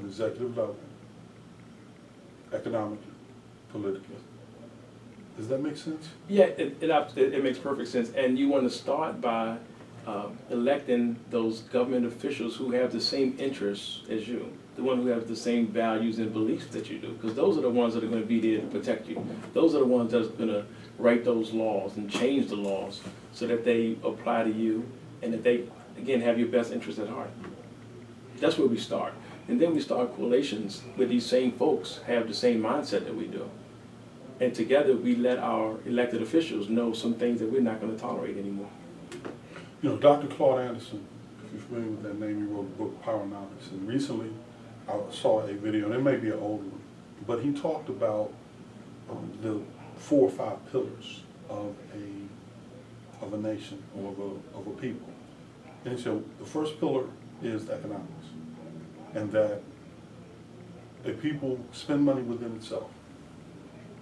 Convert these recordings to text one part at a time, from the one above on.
executive level, economically, politically. Does that make sense? Yeah, it makes perfect sense. And you want to start by electing those government officials who have the same interests as you, the one who have the same values and beliefs that you do, because those are the ones that are going to be there to protect you. Those are the ones that are going to write those laws and change the laws so that they apply to you and that they, again, have your best interest at heart. That's where we start. And then we start coalitions where these same folks have the same mindset that we do. And together we let our elected officials know some things that we're not going to tolerate anymore. You know, Dr. Claude Anderson, if you're familiar with that name, he wrote the book Powernomics. And recently I saw a video, and it may be an old one, but he talked about the 4 or 5 pillars of a nation or of a people. And he said the first pillar is economics, and that a people spend money within itself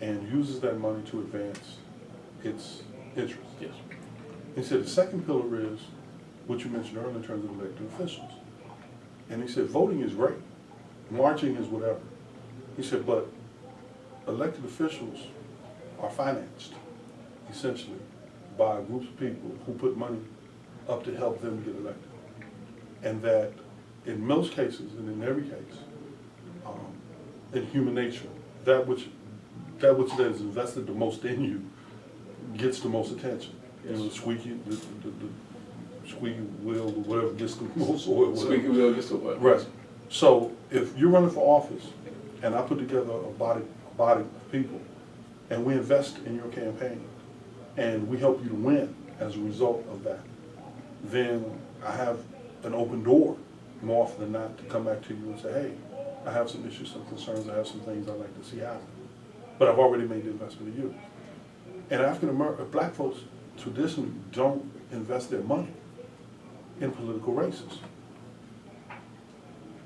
and uses that money to advance its interests. Yes. He said the second pillar is what you mentioned earlier in terms of elected officials. And he said voting is great, marching is whatever. He said, but elected officials are financed, essentially, by groups of people who put money up to help them get elected. And that in most cases, and in every case, in human nature, that which is invested the most in you gets the most attention. Yes. You know, the squeaky wheel or whatever gets the most oil. Squeaky wheel gets the oil. Right. So if you're running for office, and I put together a body of people, and we invest in your campaign, and we help you to win as a result of that, then I have an open door more often than not to come back to you and say, hey, I have some issues, some concerns, I have some things I'd like to see happen. But I've already made the investment in you. And black folks traditionally don't invest their money in political races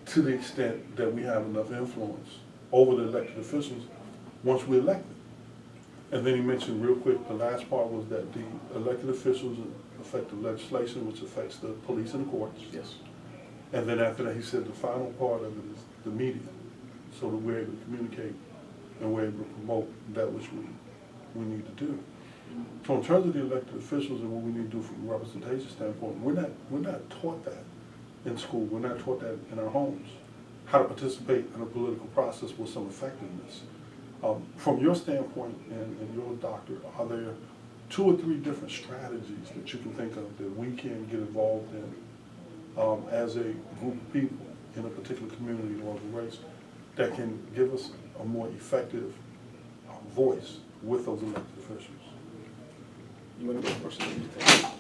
to the extent that we have enough influence over the elected officials once we elect them. And then he mentioned real quick, the last part was that the elected officials affect the legislation, which affects the police and the courts. Yes. And then after that, he said the final part of it is the media, so that we're able to communicate and we're able to promote that which we need to do. So in terms of the elected officials and what we need to do from a representation standpoint, we're not taught that in school. We're not taught that in our homes, how to participate in a political process with some effectiveness. From your standpoint and your doctor, are there 2 or 3 different strategies that you can think of that we can get involved in as a group of people in a particular community or a race that can give us a more effective voice with those elected officials? You want to go first?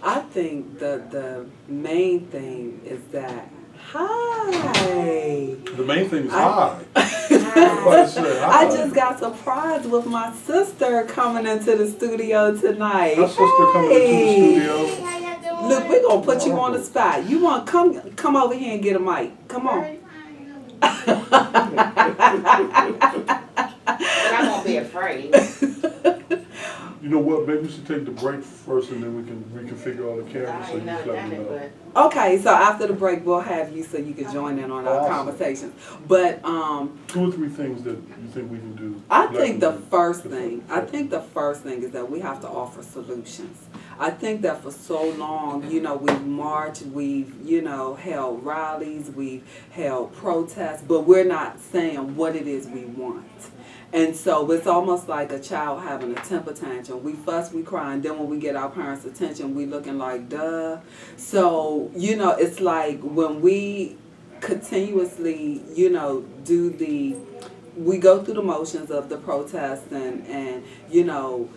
I think the main thing is that, hi. The main thing is hi. Everybody said hi. I just got surprised with my sister coming into the studio tonight. My sister coming into the studio. Look, we're going to put you on the spot. You want to come over here and get a mic. Come on. But I won't be afraid. You know what? Maybe we should take the break first, and then we can reconfigure all the cameras so you can let me know. Okay, so after the break, we'll have you so you can join in on our conversations. But 2 or 3 things that you think we can do. I think the first thing is that we have to offer solutions. I think that for so long, you know, we've marched, we've, you know, held rallies, we've held protests, but we're not saying what it is we want. And so it's almost like a child having a temper tantrum. We fuss, we cry, and then when we get our parents' attention, we looking like, duh. So, you know, it's like when we continuously, you know, we go through the motions of the protest and you know,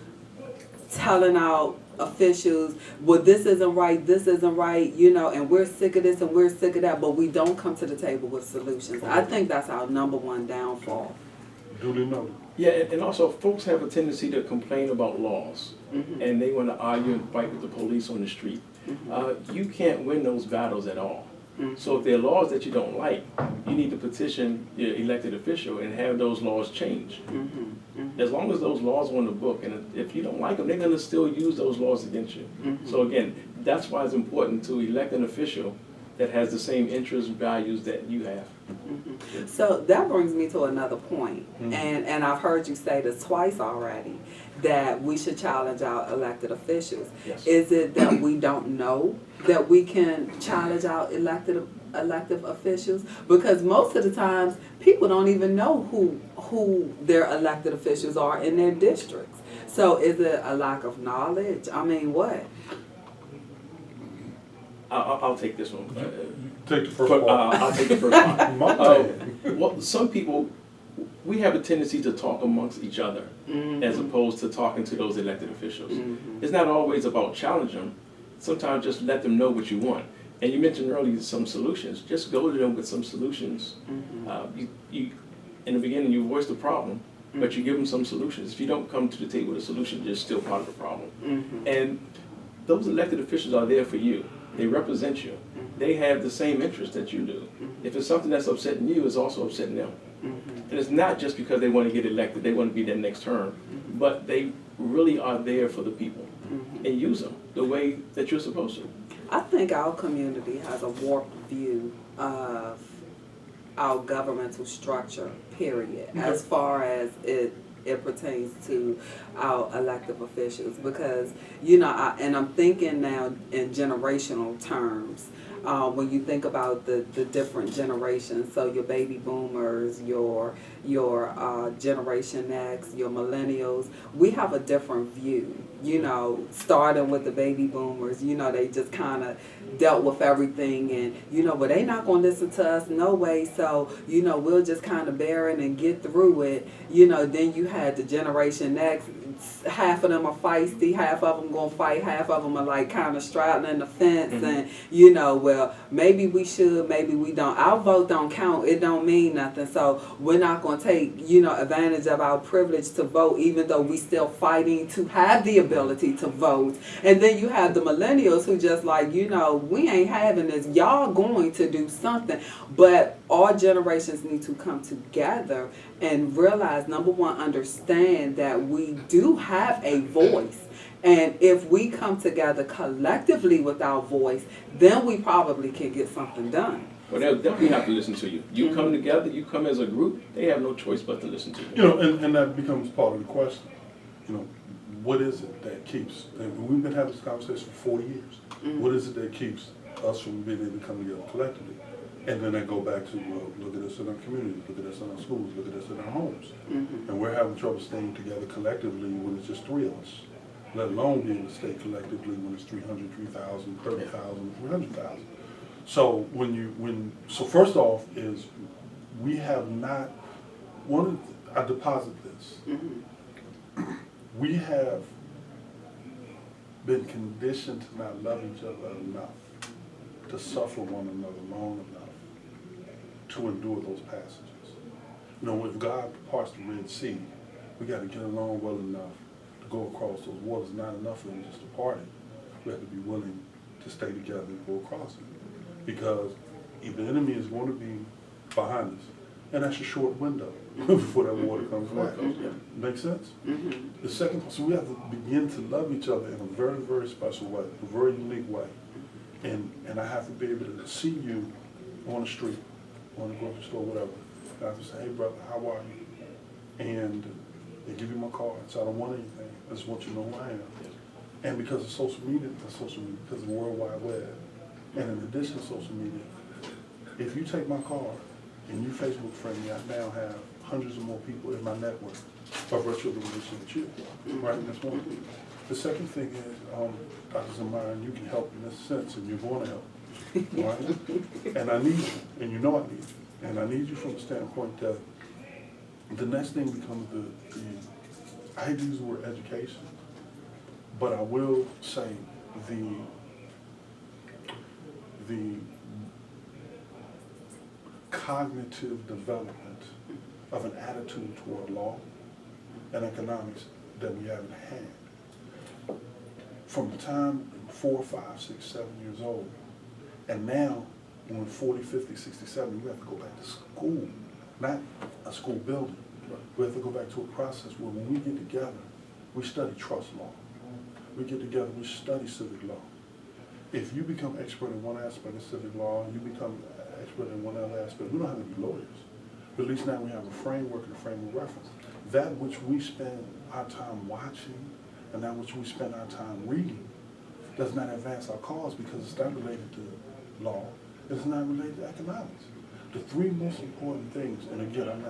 telling out officials, well, this isn't right, you know, and we're sick of this and we're sick of that, but we don't come to the table with solutions. I think that's our #1 downfall. Duly noted. Yeah, and also folks have a tendency to complain about laws, and they want to argue and fight with the police on the street. You can't win those battles at all. So if there are laws that you don't like, you need to petition your elected official and have those laws changed. As long as those laws are on the book, and if you don't like them, they're going to still use those laws against you. So again, that's why it's important to elect an official that has the same interests and values that you have. So that brings me to another point, Mhm. and I've heard you say this twice already, that we should challenge our elected officials. Yes. Is it that we don't know that we can challenge our elected officials? Because most of the times, people don't even know who their elected officials are in their districts. So is it a lack of knowledge? I mean, what? I'll take this one. Take the first part. I'll take the first part. My bad. Well, some people, we have a tendency to talk amongst each other as opposed to talking to those elected officials. It's not always about challenging them. Sometimes just let them know what you want. And you mentioned earlier some solutions. Just go to them with some solutions. You in the beginning, you voice the problem, but you give them some solutions. If you don't come to the table with a solution, you're still part of the problem. And those elected officials are there for you. They represent you. They have the same interests that you do. If it's something that's upsetting you, it's also upsetting them. And it's not just because they want to get elected, they want to be there next term, but they really are there for the people and use them the way that you're supposed to. I think our community has a warped view of our governmental structure, period, as far as it pertains to our elected officials. Because, you know, I'm thinking now in generational terms. When you think about the different generations, so your baby boomers, your Generation X, your millennials, we have a different view. You know, starting with the baby boomers, you know, they just kind of dealt with everything, and you know, but they not gonna listen to us no way. So you know, we'll just kind of bear it and get through it. You know, then you had the Generation X. Half of them are feisty, half of them gonna fight, half of them are like kind of straddling the fence, and you know, well, maybe we should, maybe we don't. Our vote don't count; it don't mean nothing. So we're not gonna take, you know, advantage of our privilege to vote, even though we still fighting to have the ability to vote. And then you have the millennials who just like, you know, we ain't having this. Y'all going to do something, but all generations need to come together and realize, number one, understand that we do have a voice. And if we come together collectively with our voice, then we probably can get something done. Well, they'll definitely have to listen to you. You come together, you come as a group, they have no choice but to listen to you. You know, and that becomes part of the question. You know, what is it that keeps, and we've been having this conversation for 40 years, what is it that keeps us from being able to come together collectively? And then I go back to, well, look at us in our communities, look at us in our schools, look at us in our homes. And we're having trouble staying together collectively when it's just 3 of us, let alone being able to stay collectively when it's 300, 3,000, 30,000, 300,000. So so first off is we have not, I deposit this. We have been conditioned to not love each other enough, to suffer one another long enough, to endure those passages. You know, if God parts the Red Sea, we got to get along well enough to go across those waters. Not enough for them just to part it. We have to be willing to stay together and go across it. Because if the enemy is going to be behind us, and that's a short window before that water comes back. Make sense? The second, so we have to begin to love each other in a very, very special way, a very unique way. And I have to be able to see you on the street, on the grocery store, whatever. And I have to say, hey brother, how are you? And they give you my card. So I don't want anything. I just want you to know who I am. And because of social media, because of the World Wide Web, and in addition to social media, if you take my card and you Facebook friend me, I now have hundreds of more people in my network by virtue of the relationship with you. Right? That's one thing. The second thing is, Dr. ZaMiya, you can help in this sense, and you're going to help. Right? And I need you, and you know I need you. And I need you from the standpoint that the next thing becomes I hate to use the word education, but I will say the cognitive development of an attitude toward law and economics that we haven't had. From the time 4, 5, 6, 7 years old, and now when 40, 50, 67, you have to go back to school, not a school building. We have to go back to a process where when we get together, we study trust law. We get together, we study civic law. if you become expert in one aspect of civic law, you become expert in one other aspect, we don't have to be lawyers. But at least now we have a framework and a frame of reference. That which we spend our time watching and that which we spend our time reading does not advance our cause because it's not related to law, it's not related to economics. The three most important things, and again, I'm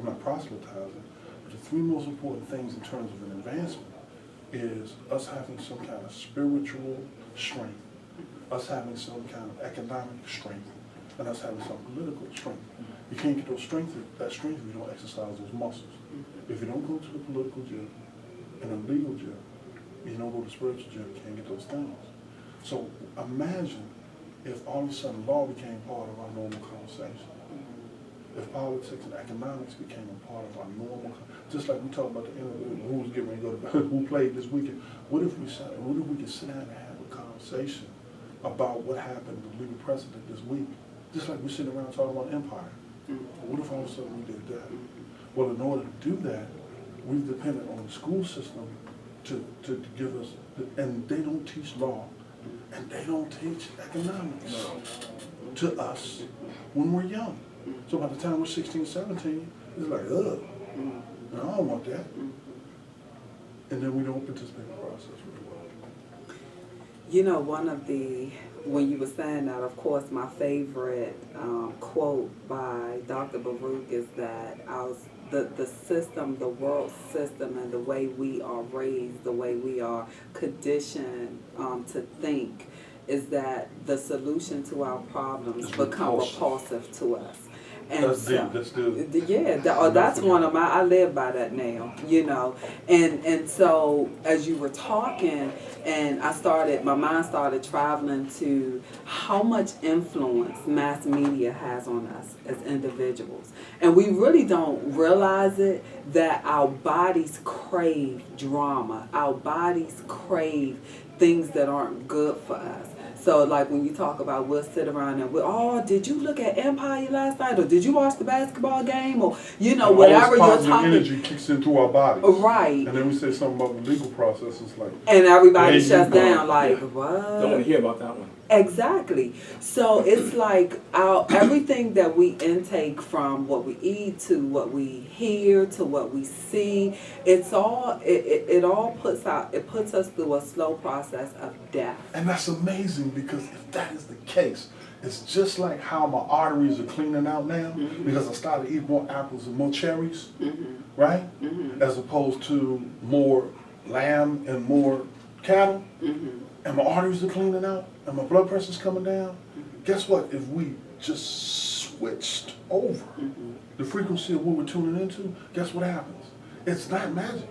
not proselytizing, but the three most important things in terms of an advancement is us having some kind of spiritual strength, us having some kind of economic strength, and us having some political strength. You can't get that strength if you don't exercise those muscles. If you don't go to the political gym and a legal gym, you don't go to the spiritual gym, you can't get those things. So imagine if all of a sudden law became part of our normal conversation. If politics and economics became a part of our normal, just like we talk about who's getting ready to go to bed, who played this weekend. What if we could sit down and have a conversation about what happened with legal precedent this week? Just like we're sitting around talking about empire. What if all of a sudden we did that? Well, in order to do that, we've depended on the school system to give us, and they don't teach law, and they don't teach economics to us when we're young. So by the time we're 16, 17, it's like, ugh, I don't want that. And then we don't participate in the process really well. You know, when you were saying that, of course, my favorite quote by Dr. Baruch is that the system, the world system, and the way we are raised, the way we are conditioned to think, is that the solution to our problems become repulsive to us. And That's deep. That's deep. Yeah, that's one of I live by that now, you know. And so as you were talking, and my mind started traveling to how much influence mass media has on us as individuals. And we really don't realize it, that our bodies crave drama. Our bodies crave things that aren't good for us. So like when you talk about, we'll sit around and did you look at Empire last night, or did you watch the basketball game, or whatever you're talking. Energy kicks into our bodies. Right. And then we say something about the legal process. It's like, and everybody shuts down like, what? Don't want to hear about that one. Exactly. So it's like everything that we intake, from what we eat to what we hear to what we see, it all puts us through a slow process of death. and that's amazing, because if that is the case, it's just like how my arteries are cleaning out now because I started to eat more apples and more cherries, right? As opposed to more lamb and more cattle. And my arteries are cleaning out, and my blood pressure's coming down. Guess what? If we just switched over the frequency of what we're tuning into, guess what happens? It's not magic.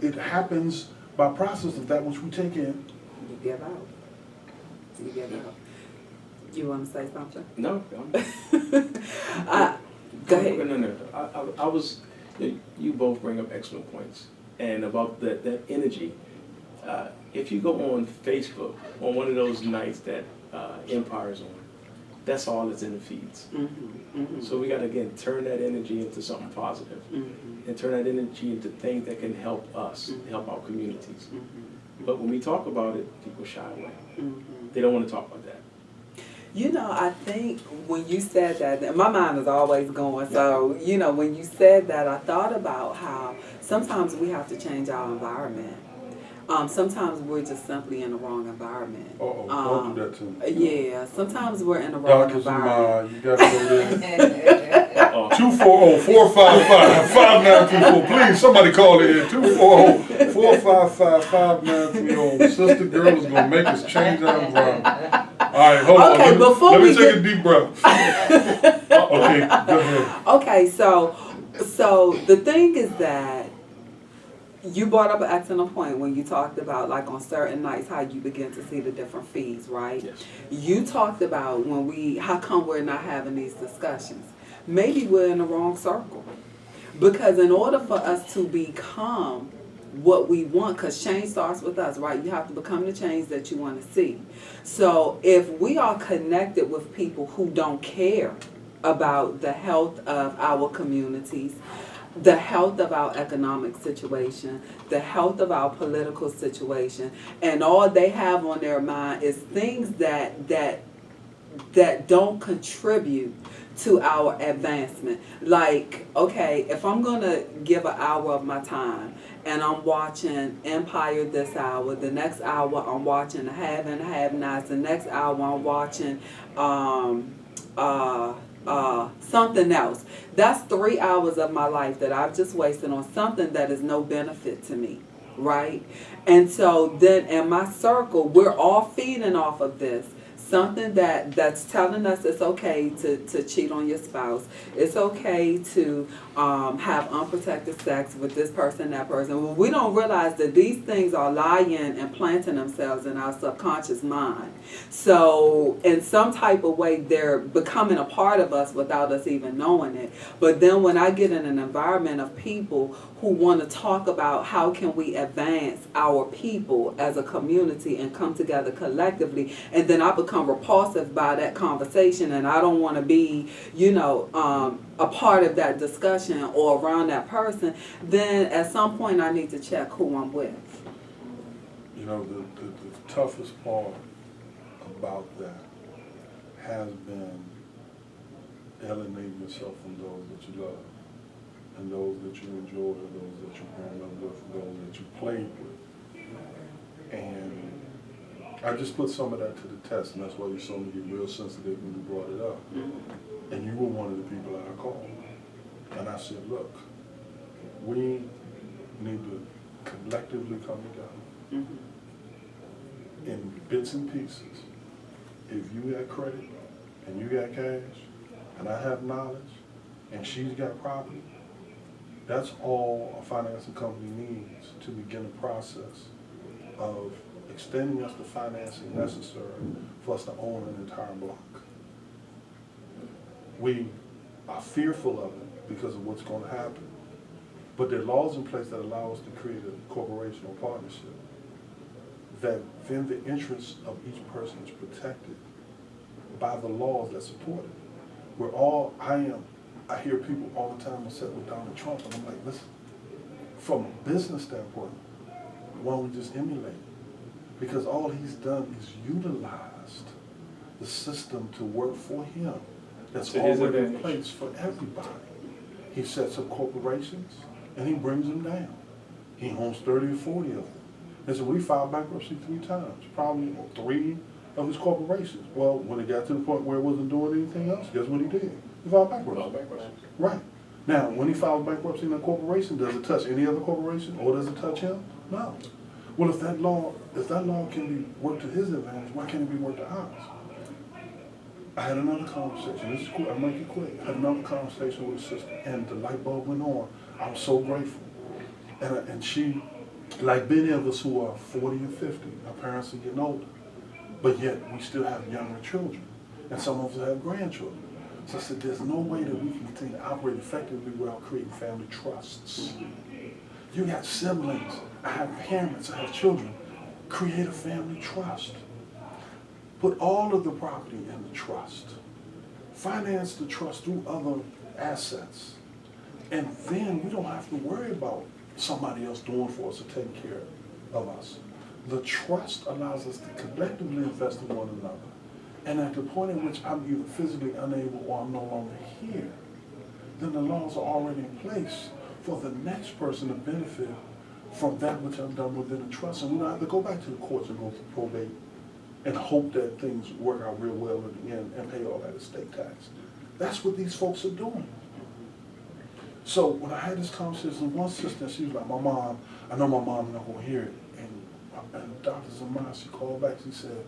It happens by process of that which we take in. You give out. You give out. You want to say something? No. Go ahead. No. I was. You both bring up excellent points, and about that energy. If you go on Facebook on one of those nights that Empire's on, that's all that's in the feeds. So we got to, again, turn that energy into something positive, and turn that energy into things that can help us, help our communities. But when we talk about it, people shy away. They don't want to talk about that. You know, I think when you said that, my mind is always going. So, when you said that, I thought about how sometimes we have to change our environment. Sometimes we're just simply in the wrong environment. Don't do that to me. Yeah, sometimes we're in the wrong Dr. environment. ZaMiya, you got to go there. 240-455-5934. Please, somebody call in. 240-455-5930. Sister girl is going to make us change our environment. All right, hold on. Let me take a deep breath. Okay, go ahead. Okay, so the thing is that you brought up an excellent point when you talked about, like, on certain nights, how you begin to see the different feeds, right? Yes. You talked about how come we're not having these discussions? Maybe we're in the wrong circle. Because in order for us to become what we want, because change starts with us, right? You have to become the change that you want to see. So if we are connected with people who don't care about the health of our communities, the health of our economic situation, the health of our political situation, and all they have on their mind is things that don't contribute to our advancement. Like, okay, if I'm gonna give an hour of my time and I'm watching Empire this hour, the next hour I'm watching The Have and Have Nots, the next hour I'm watching something else. That's 3 hours of my life that I've just wasted on something that is no benefit to me, right? And so then in my circle, we're all feeding off of this. Something that's telling us it's okay to cheat on your spouse. It's okay to have unprotected sex with this person, that person. Well, we don't realize that these things are lying and planting themselves in our subconscious mind. So in some type of way, they're becoming a part of us without us even knowing it. But then when I get in an environment of people who want to talk about how can we advance our people as a community and come together collectively, and then I become repulsive by that conversation, and I don't want to be, a part of that discussion or around that person, then at some point I need to check who I'm with. You know, the toughest part about that has been alienating yourself from those that you love, and those that you enjoy, those that you grown up with, those that you played with. And I just put some of that to the test, and that's why you saw me get real sensitive when you brought it up. And you were one of the people that I called. And I said, look, we need to collectively come together in bits and pieces. If you got credit and you got cash and I have knowledge and she's got property, that's all a financing company needs to begin a process of extending us the financing necessary for us to own an entire block. We are fearful of it because of what's going to happen, but there are laws in place that allow us to create a corporation or partnership that then the interests of each person is protected by the laws that support it. I hear people all the time upset with Donald Trump, and I'm like, listen, from a business standpoint, why don't we just emulate it? Because all he's done is utilized the system to work for him. That's already in place for everybody. He sets up corporations and he brings them down. He owns 30 or 40 of them. And so we filed bankruptcy 3 times, probably 3 of his corporations. Well, when it got to the point where it wasn't doing anything else, guess what he did? He filed bankruptcy. Right. Now, when he filed bankruptcy in a corporation, does it touch any other corporation or does it touch him? No. Well, if that law can be worked to his advantage, why can't it be worked to ours? I had another conversation. This is quick. I'll make it quick. I had another conversation with a sister, and the light bulb went on. I was so grateful. And she, like many of us who are 40 and 50, our parents are getting older, but yet we still have younger children, and some of us have grandchildren. So I said, there's no way that we can continue to operate effectively without creating family trusts. You got siblings, I have parents, I have children. Create a family trust. Put all of the property in the trust. Finance the trust through other assets. And then we don't have to worry about somebody else doing for us or taking care of us. The trust allows us to collectively invest in one another. And at the point at which I'm either physically unable or I'm no longer here, then the laws are already in place for the next person to benefit from that which I've done within a trust. And we don't have to go back to the courts and go through probate and hope that things work out real well at the end and pay all that estate tax. That's what these folks are doing. So when I had this conversation with one sister, she was like, my mom, I know my mom not going to hear it. And Dr. ZaMiya, she called back, she said,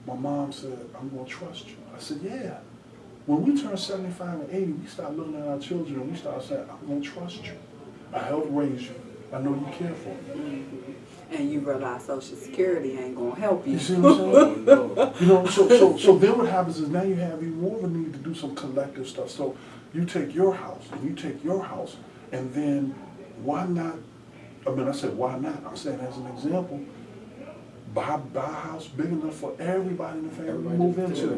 my mom said, I'm going to trust you. I said, yeah. When we turn 75 and 80, we start looking at our children and we start saying, I'm going to trust you. I helped raise you. I know you care for me. And you realize Social Security ain't going to help you. You see what I'm saying? You know, so then what happens is now you have even more of a need to do some collective stuff. So you take your house and then why not, I said why not? I'm saying as an example, buy a house big enough for everybody in the family to move into.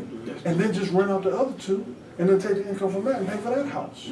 And then just rent out the other 2 and then take the income from that and pay for that house.